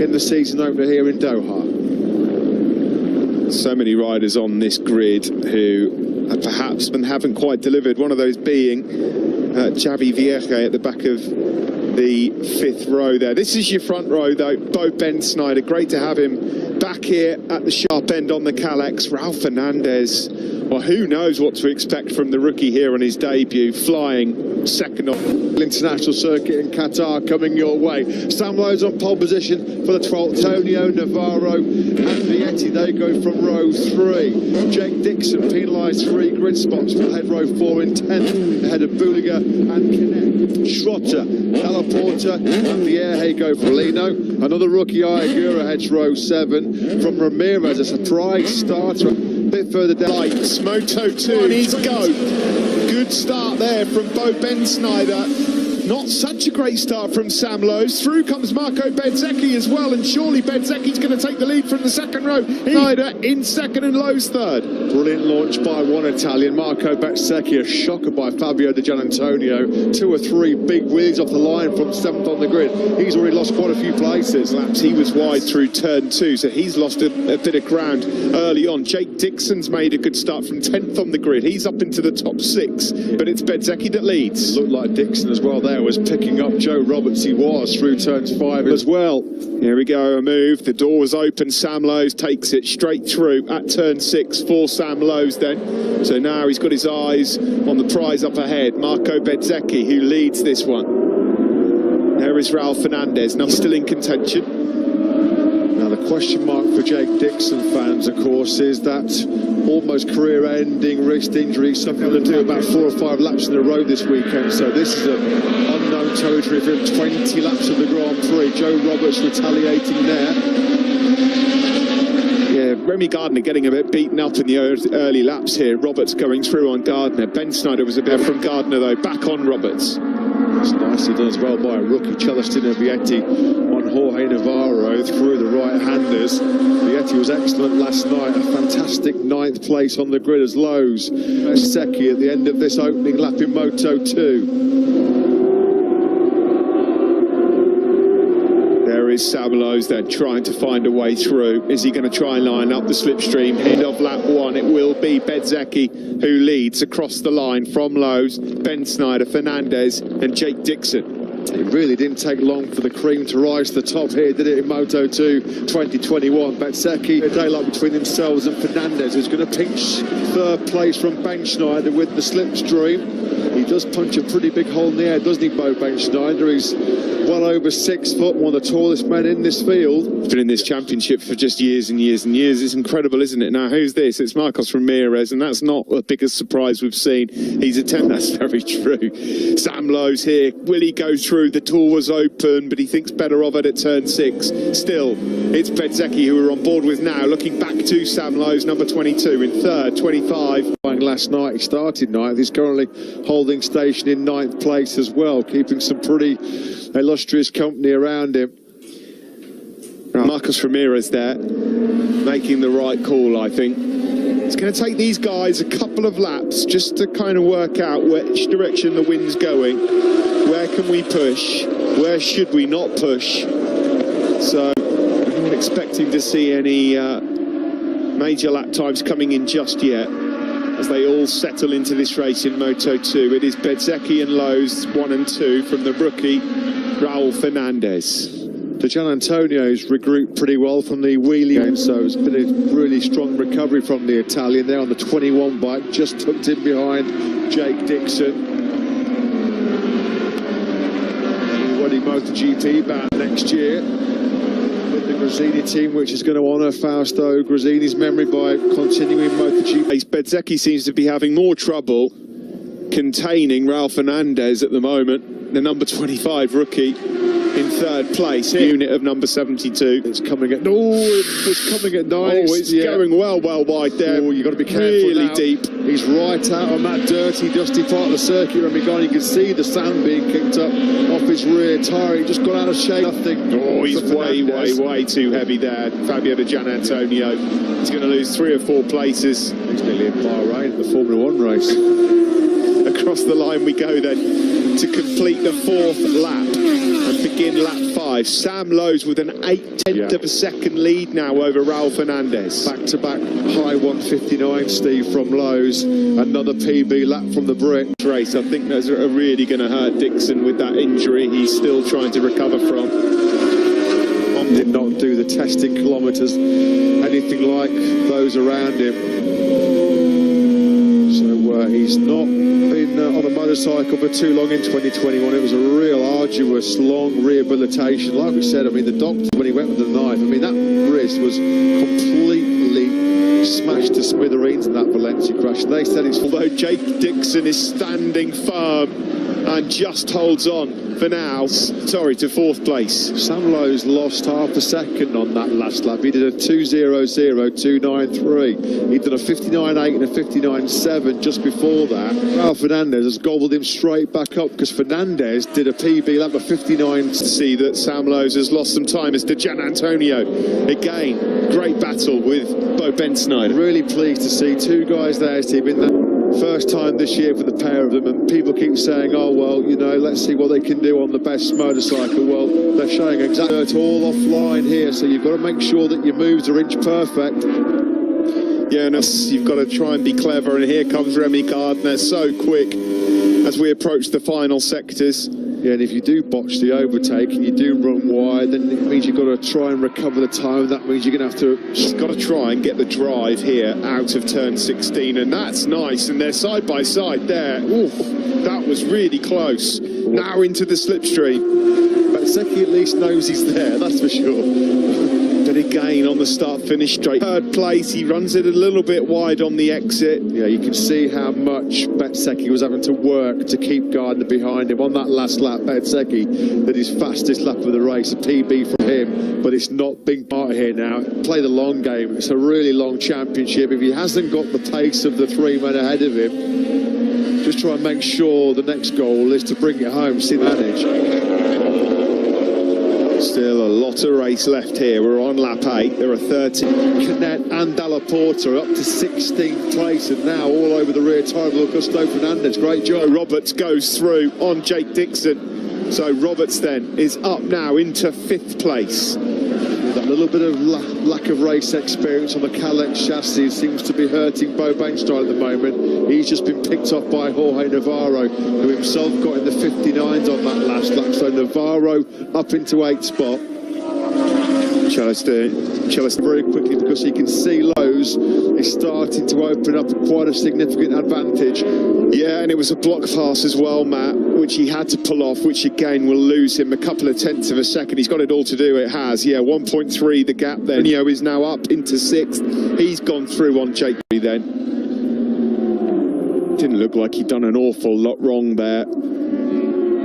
in the season opener here in Doha. So many riders on this grid who perhaps haven't quite delivered, one of those being Xavi Vierge at the back of the 5th row there. This is your front row though, Bedsnayder. Great to have him back here at the sharp end on the Calyx. Ralph Fernandez, well, who knows what to expect from the rookie here on his debut, flying second on international circuit in Qatar coming your way. Sam Lowe's on pole position for the 12th. Antonio, Navarro and Vietti, they go from row 3. Jake Dixon penalised 3 grid spots for head row 4 in 10th, ahead of Buliga and Kinek. Schrotter, Delaporta and Vierge go for Lino. Another rookie, Ayagura, heads row 7 from Ramirez, a surprise starter. A bit further down. Lights, Moto 2, on his go. Good start there from Bedsnayder. Not such a great start from Sam Lowe's. Through comes Marco Bezzecchi as well, and surely Bezzecchi's going to take the lead from the second row. Snyder in second and Lowe's third. Brilliant launch by one Italian, Marco Bezzecchi. A shocker by Fabio Di Gianantonio. 2 or 3 big wheelies off the line from 7th on the grid. He's already lost quite a few places. Laps, he was wide through turn 2, so he's lost a bit of ground early on. Jake Dixon's made a good start from 10th on the grid. He's up into the top 6, but it's Bezzecchi that leads. Looked like Dixon as well there was picking up Joe Roberts. He was through turns 5 as well. Here we go, a move. The door was open. Sam Lowe's takes it straight through at turn 6 for Sam Lowe's then. So now he's got his eyes on the prize up ahead. Marco Bezzecchi, who leads this one. There is Ralph Fernandez, now still in contention. Now the question mark for Jake Dixon fans, of course, is that almost career-ending wrist injury. Something to do about 4 or 5 laps in a row this weekend. So this is an unknown territory for him. 20 laps of the Grand Prix. Joe Roberts retaliating there. Yeah, Remy Gardner getting a bit beaten up in the early laps here. Roberts going through on Gardner. Bedsnayder was a bit from Gardner though. Back on Roberts. It's nicely done as well by a rookie, Celestino Vietti, on Jorge Navarro through the right-handers. Vietti was excellent last night, a fantastic 9th place on the grid as Lowe's. Bezzecchi at the end of this opening lap in Moto 2. There is Sam Lowe's then trying to find a way through. Is he going to try and line up the slipstream? End of lap 1, it will be Bezzecchi who leads across the line from Lowe's, Bedsnayder, Fernandez and Jake Dixon. It really didn't take long for the cream to rise to the top here, did it, in Moto 2 2021. Bezzecchi, a daylight between themselves and Fernandez, who's going to pinch 3rd place from Bedsnayder with the slipstream. He does punch a pretty big hole in the air, doesn't he, Bedsnayder? He's well over 6 foot, one of the tallest men in this field. He's been in this championship for just years and years and years. It's incredible, isn't it? Now, who's this? It's Marcos Ramirez, and that's not the biggest surprise we've seen. He's a 10, that's very true. Sam Lowe's here. Will he go through? The door was open, but he thinks better of it at turn 6. Still, it's Bezzecchi who we're on board with now, looking back to Sam Lowe's, number 22, in 3rd, 25. Last night, he started 9th. He's currently holding station in 9th place as well, keeping some pretty illustrious company around him. Marcos Ramirez there, making the right call, I think. It's going to take these guys a couple of laps just to kind of work out which direction the wind's going. Where can we push? Where should we not push? So, I'm not expecting to see any major lap times coming in just yet, as they all settle into this race in Moto 2. It is Bezzecchi and Lowe's 1 and 2 from the rookie, Raul Fernandez. Di Gianantonio's regrouped pretty well from the wheelie game, so it's been a really strong recovery from the Italian there on the 21 bike, just tucked in behind Jake Dixon. Already MotoGP bound next year with the Gresini team, which is going to honour Fausto Gresini's memory by continuing MotoGP. Bezzecchi seems to be having more trouble containing Raul Fernandez at the moment, the number 25 rookie in 3rd place, unit of number 72. It's coming at it's coming at 9. Oh, it's going well wide there. Oh, you've got to be careful. Really now. Deep. He's right out on that dirty, dusty part of the circuit. Remy Gardner, you can see the sand being kicked up off his rear tyre. He just got out of shape. Nothing. Oh, he's way too heavy there. Fabio Di Gianantonio. He's going to lose 3 or 4 places. He's nearly in Bahrain, the Formula 1 race. Across the line we go then to complete the 4th lap and begin lap 5. 5. Sam Lowe's with an 0.8 of a second lead now over Raul Fernandez. Back-to-back high 159, Steve, from Lowe's. Another PB lap from the Brit. Race, I think those are really going to hurt Dixon with that injury he's still trying to recover from. Did not do the testing kilometres anything like those around him. So he's not been on a motorcycle for too long in 2021. It was a real arduous, long rehabilitation. Like we said, I mean, the doctor, when he went with the knife, I mean, that wrist was completely smashed to smithereens in that Valencia crash. They said it's... Although Jake Dixon is standing firm and just holds on for now, sorry, to 4th place. Sam Lowe's lost half a second on that last lap. He did a 2:00.293. He'd done a 59.8 and a 59.7 just before that. Raul Fernandez has gobbled him straight back up because Fernandez did a PB lap of 59. To see that Sam Lowe's has lost some time as Gian Antonio. Again, great battle with Bedsnayder. Really pleased to see two guys there, Steve, in that first time this year for the pair of them, and people keep saying, oh well, you know, let's see what they can do on the best motorcycle. Well, they're showing exactly it's all offline here, so you've got to make sure that your moves are inch perfect. Yeah, and you've got to try and be clever, and here comes Remy Gardner so quick as we approach the final sectors. Yeah, and if you do botch the overtake and you do run wide, then it means you've got to try and recover the time. That means you're going to have to... She's got to try and get the drive here out of turn 16, and that's nice. And they're side by side there. Ooh, that was really close. Now into the slipstream. Bedsnayder at least knows he's there, that's for sure. But again, on the start-finish straight, 3rd place, he runs it a little bit wide on the exit. Yeah, you can see how much Bedsnayder was having to work to keep Gardner behind him. On that last lap, Bedsnayder did his fastest lap of the race, a PB from him, but it's not being part here now. Play the long game. It's a really long championship. If he hasn't got the pace of the 3 men ahead of him, just try and make sure the next goal is to bring it home, see the manage. Still a lot of race left here. We're on lap 8. There are 30. Canet and Dalla Porta up to 16th place, and now all over the rear tyre of Augusto Fernandez. Great job. Roberts goes through on Jake Dixon. So Roberts then is up now into 5th place. That little bit of lack of race experience on the Calex chassis seems to be hurting Bo Bedsnayder at the moment. He's just been picked off by Jorge Navarro, who himself got in the 59s on that last lap. So Navarro up into 8th spot. Chalice very quickly, because you can see Lowe's is starting to open up quite a significant advantage. Yeah, and it was a block pass as well, Matt, which he had to pull off, which again will lose him a couple of tenths of a second. He's got it all to do, it has. Yeah, 1.3 the gap there. Neo is now up into 6th. He's gone through on Jake then. Didn't look like he'd done an awful lot wrong there.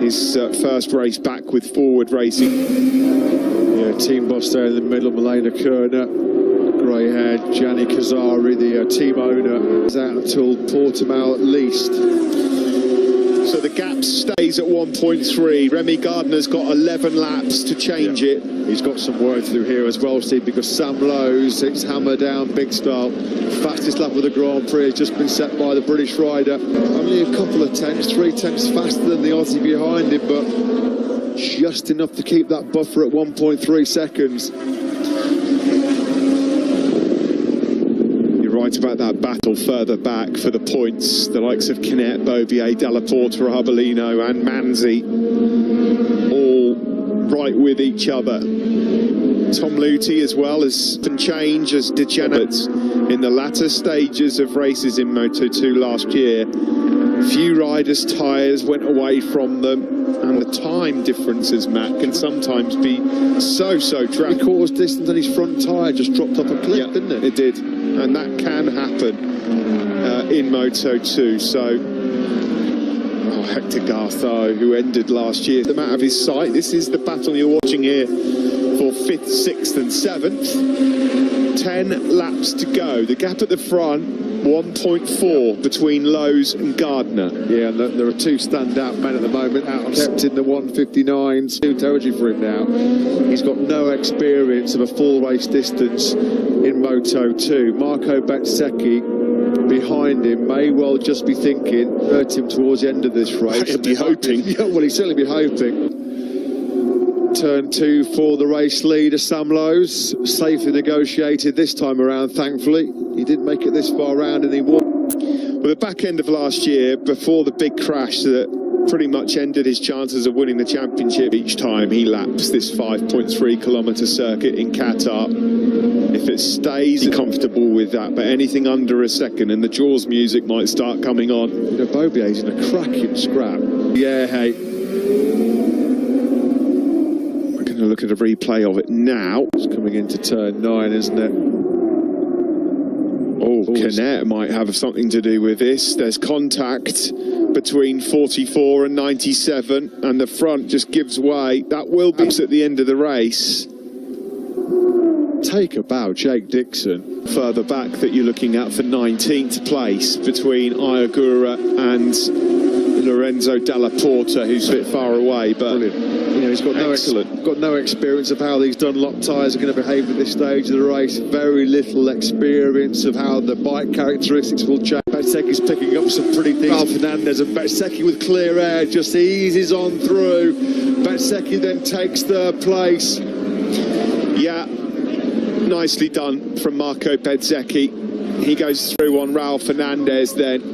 His first race back with Forward Racing. Yeah, team boss there in the middle, Milena Kerner, grey-haired Gianni Cazzari, the team owner, is out until Portimao at least. So the gap stays at 1.3. Remy Gardner's got 11 laps to change it. He's got some work through here as well, Steve, because Sam Lowe's, it's hammer down, big style. Fastest lap of the Grand Prix has just been set by the British rider. Only a couple of tenths, 3 tenths faster than the Aussie behind him, but just enough to keep that buffer at 1.3 seconds. You're right about that battle further back for the points. The likes of Canet, Bovier, Dalla Porta, Arbolino and Manzi all right with each other. Tom Luthi as well has been changed as degenerates in the latter stages of races in Moto2 last year. Few riders' tyres went away from them, and the time differences, Matt, can sometimes be so drastic. 3/4 distance and his front tyre just dropped off a cliff, didn't it? It did, and that can happen in Moto2. So, Hector Gartho, who ended last year, them out of his sight. This is the battle you're watching here for 5th, 6th and 7th. 10 laps to go. The gap at the front, 1.4 between Lowe's and Gardner. Yeah, and there are 2 standout men at the moment, out kept in the 159s. New territory for him now. He's got no experience of a full race distance in Moto2. Marco Bezzecchi behind him may well just be thinking, hurt him towards the end of this race. He'll be hoping. Yeah, well, he'll certainly be hoping. Turn 2 for the race leader, Sam Lowes. Safely negotiated this time around, thankfully. He didn't make it this far round and he won. Well, the back end of last year, before the big crash that pretty much ended his chances of winning the championship, each time he laps this 5.3 kilometre circuit in Qatar. If it stays comfortable with that, but anything under a second and the Jaws music might start coming on. You know, Bobier's in a cracking scrap. Yeah, hey. We're going to look at a replay of it now. It's coming into turn 9, isn't it? Oh, Canet might have something to do with this. There's contact between 44 and 97, and the front just gives way. That will be at the end of the race. Take a bow, Jake Dixon. Further back that you're looking at for 19th place between Iagura and Lorenzo Dalla Porta, who's a bit far away, but brilliant. You know, he's got no experience of how these Dunlop tyres are going to behave at this stage of the race. Very little experience of how the bike characteristics will change. Bedsecchi's picking up some pretty things. Ralph Fernandez and Bedsecchi with clear air just eases on through. Bedsecchi then takes third place. Yeah, nicely done from Marco Bedsecchi. He goes through on Raul Fernandez then.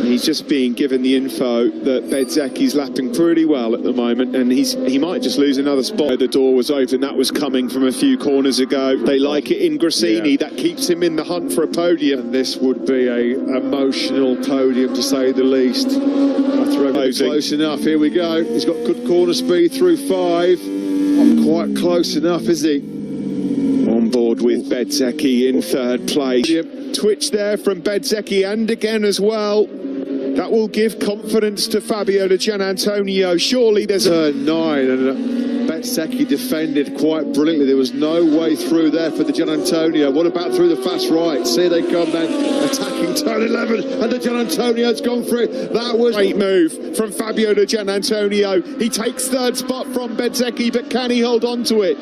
He's just being given the info that Bedsecchi's lapping pretty well at the moment, and he might just lose another spot. The door was open, that was coming from a few corners ago. They like it in Grassini, yeah. That keeps him in the hunt for a podium. And this would be an emotional podium, to say the least. After close enough, here we go. He's got good corner speed through 5. Not quite close enough, is he? On board with Bedsecchi in third place. Twitch there from Bedsecchi, and again as well. That will give confidence to Fabio Di Gianantonio. Surely there's turn 9, and Bedsecchi defended quite brilliantly. There was no way through there for Di Gianantonio. What about through the fast right? See, they come then attacking turn 11, and Di Gianantonio's gone for it. That was great move from Fabio Di Gianantonio. He takes third spot from Bedsecchi, but can he hold on to it?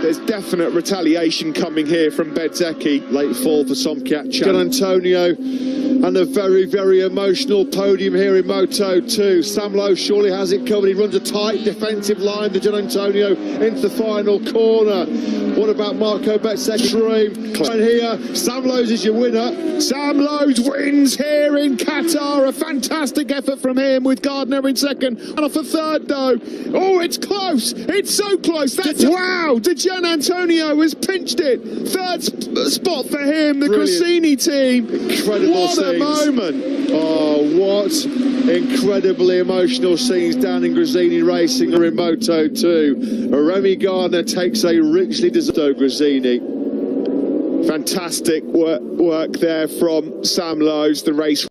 There's definite retaliation coming here from Bedsecchi. Late fall for Somcat Gianantonio, and a very, very emotional podium here in Moto 2. Sam Lowes surely has it covered. He runs a tight defensive line to Gianantonio into the final corner. What about Marco Bedsecchi? And here, Sam Lowes is your winner. Sam Lowes wins here in Qatar. A fantastic effort from him, with Gardner in second. And off a third, though. Oh, it's close. It's so close. That's wow. Di Gianantonio has pinched it. Third spot for him, the Grassini team. Incredible what scenes. A moment. Oh, what incredibly emotional scenes down in Grassini Racing or in Moto 2. Remy Gardner takes a richly deserved Grassini. Fantastic work there from Sam Lowes, the race